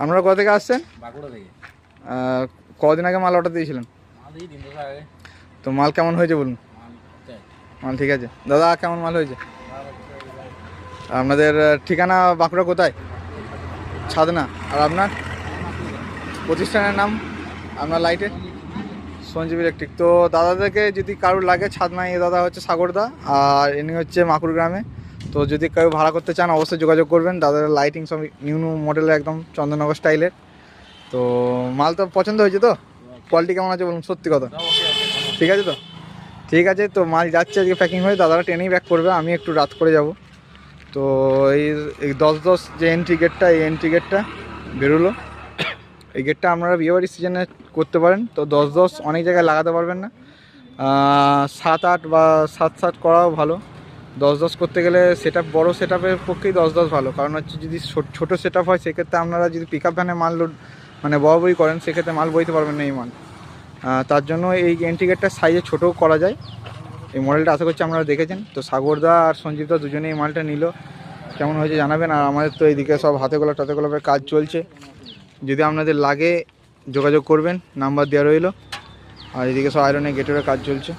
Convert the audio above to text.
আপনারা কোথা থেকে আসছেন? বাঁকুড়া থেকে। কদিন আগে মাল অর্ডার দিয়েছিলেন? মাল এই 3 দিন আগে। তো মাল কেমন হয়েছে বলুন? মাল ঠিক আছে। দাদা কেমন মাল হয়েছে? আপনাদের ঠিকানা বাঁকুড়া কোথায়? ছাদনা। আর আপনার প্রতিষ্ঠানের নাম? আপনার লাইটে সঞ্জীব ইলেকট্রিক। তো দাদাদেরকে যদি কারোর লাগে ছাদনা, এ দাদা হচ্ছে সাগরদা আর ইনি হচ্ছে মাকুড় গ্রামে। তো যদি কেউ ভাড়া করতে চান অবশ্যই যোগাযোগ করবেন। দাদার লাইটিং সব নিউ নিউ মডেলের, একদম চন্দননগর স্টাইলের। তো মাল তো পছন্দ হয়েছে তো? কোয়ালিটি কেমন আছে বলুন, সত্যি কথা? ঠিক আছে তো? ঠিক আছে। তো মাল যাচ্ছে আজকে প্যাকিং হয়ে, দাদারা ট্রেনেই ব্যাক করবে, আমি একটু রাত করে যাব। তো এই 10-10 যে এন্ট্রি গেটটা, এই এন্ট্রি গেটটা বেরোলো। এই গেটটা আপনারা বিয়েবাড়ির সিজনে করতে পারেন। তো 10-10 অনেক জায়গায় লাগাতে পারবেন না, 7-8 বা 7-7 করাও ভালো। 10-10 করতে গেলে সেট আপ, বড়ো সেট আপের পক্ষেই 10-10 ভালো। কারণ হচ্ছে যদি ছোটো সেট আপ হয় সেক্ষেত্রে আপনারা যদি পিক আপ ভ্যানে মাল লোড মানে বই করেন সেক্ষেত্রে মাল বইতে পারবেন না এই মাল। তার জন্য এই এন্ট্রি গেটটার সাইজে ছোটোও করা যায়। এই মডেলটা আশা করছি আপনারা দেখেছেন। তো সাগরদা আর সঞ্জীবদা দুজনেই এই মালটা নিল, কেমন হয়েছে জানাবেন। আর আমাদের তো এইদিকে সব হাতে গোলাপ টাতে গোলাপের কাজ চলছে, যদি আপনাদের লাগে যোগাযোগ করবেন, নাম্বার দেওয়া রইল। আর এদিকে সব আয়রনের গেটের কাজ চলছে।